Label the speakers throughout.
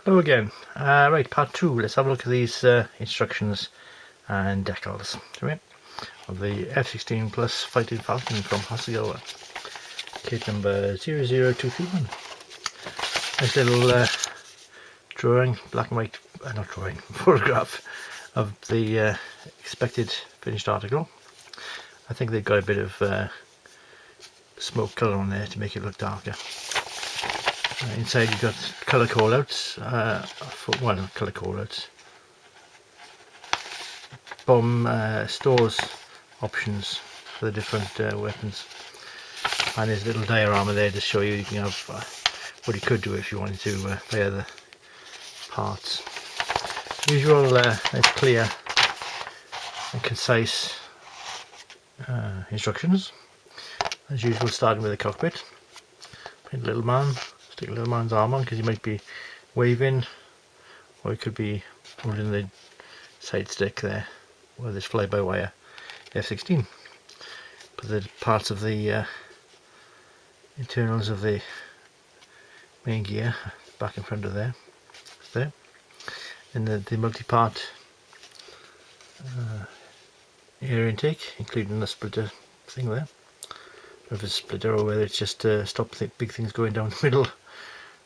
Speaker 1: Hello again. Right, part 2. Let's have a look at these instructions and decals of the F-16 Plus Fighting Falcon from Hassegawa, kit number 00231. Nice little drawing, black and white, not drawing, photograph of the expected finished article. I think they've got a bit of smoke colour on there to make it look darker. Inside you've got colour callouts, colour callouts, bomb stores options for the different weapons, and there's a little diorama there to show you can have what you could do if you wanted to layer the parts. Usual nice clear and concise instructions, as usual, starting with the cockpit. Paint a little man. Stick a little man's arm on because he might be waving, or he could be holding the side stick there with this fly-by-wire F-16. Put the parts of the internals of the main gear back in front of there, and the multi-part air intake, including the splitter thing there. Whether it's a splitter or whether it's just to stop the big things going down the middle,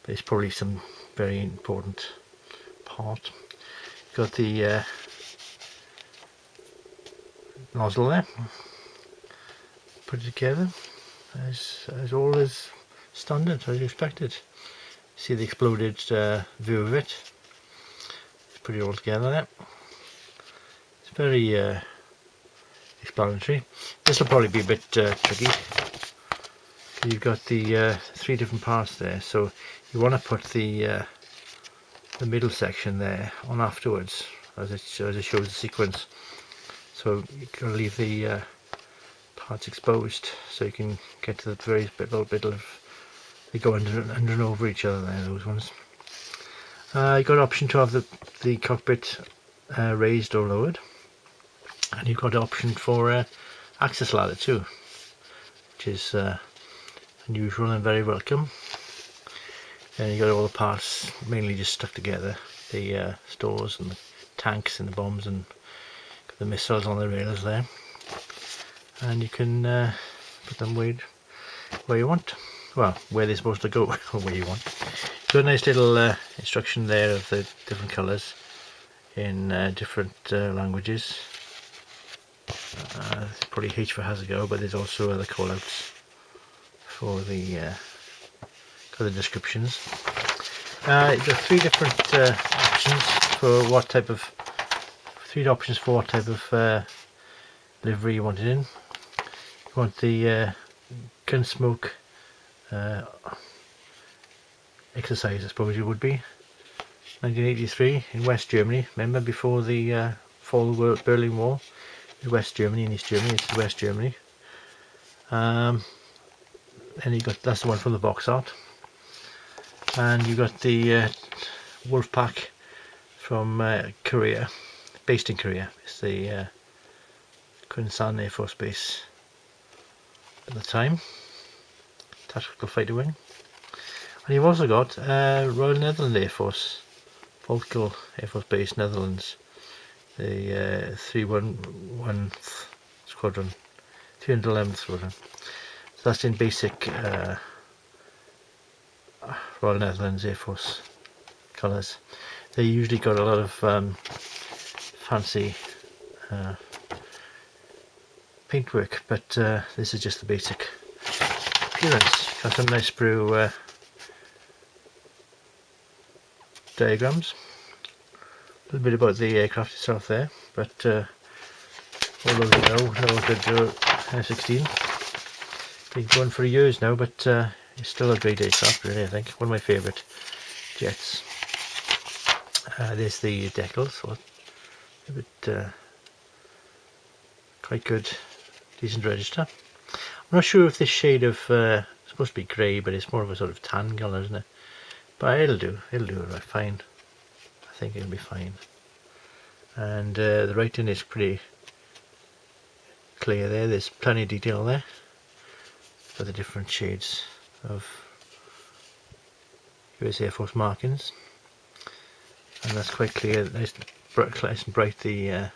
Speaker 1: but it's probably some very important part. Got the nozzle there. Put it together as all is standard, as you expected. See the exploded view of it. It's pretty all together there. It's very explanatory. This will probably be a bit tricky. You've got the 3 different parts there, so you want to put the middle section there on afterwards, as it shows the sequence. So you can leave the parts exposed, so you can get to the very little bit of they go under and over each other there. Those ones. You got an option to have the cockpit raised or lowered, and you've got an option for access ladder too, which is unusual and very welcome. And you got all the parts mainly just stuck together, the stores and the tanks and the bombs and the missiles on the rails there, and you can put them where you want, well, where they're supposed to go or where you want. Got a nice little instruction there of the different colours in different languages. It's probably H for Hassegawa, but there's also other callouts for the descriptions. You've got 3 different options for what type of livery you want it in. You want the Gunsmoke exercise, I suppose it would be. 1983 in West Germany. Remember, before the fall of the Berlin Wall, in West Germany and East Germany. This is West Germany. And you got, that's the one from the box art, and you got the Wolfpack from Korea, based in Korea. It's the Kunsan Air Force Base at the time, tactical fighter wing. And you've also got Royal Netherlands Air Force, Volkel Air Force Base, Netherlands, the 311th Squadron, 311th Squadron. So that's in basic Royal Netherlands Air Force colours. They usually got a lot of fancy paintwork, but this is just the basic appearance. Got some nice sprue diagrams. A little bit about the aircraft itself there, but all those you know a good F-16. Been going for years now, but it's still a great aircraft, really. I think one of my favourite jets. There's the decals, so a bit quite good, decent register. I'm not sure if this shade of it's supposed to be grey, but it's more of a sort of tan colour, isn't it? But it'll do right fine. I think it'll be fine. And the writing is pretty clear there. There's plenty of detail there for the different shades of US Air Force markings. and that's quite clear, nice and bright, the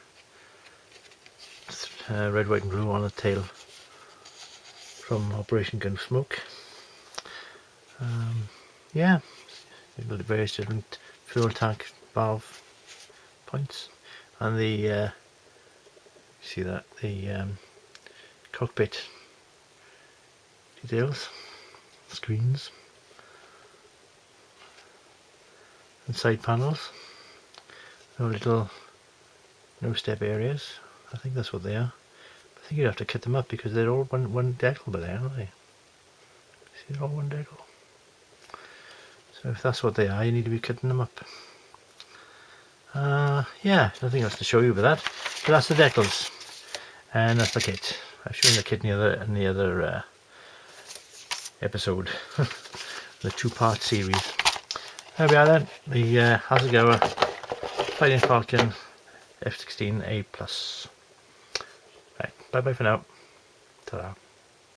Speaker 1: red, white and blue on the tail from Operation Gunsmoke. Yeah, various different fuel tank valve points, and the see that the cockpit details, screens, and side panels. No step areas. I think that's what they are. I think you'd have to kit them up because they're all one decal by there, aren't they? See, they're all one decal. So if that's what they are, you need to be kitting them up. Yeah, nothing else to show you with that. So that's the decals, and that's the kit. I've shown the kit in the other episode, the two-part series. There we are then, the Hassegawa Fighting Falcon F-16A Plus. Right, bye bye for now. Ta-da.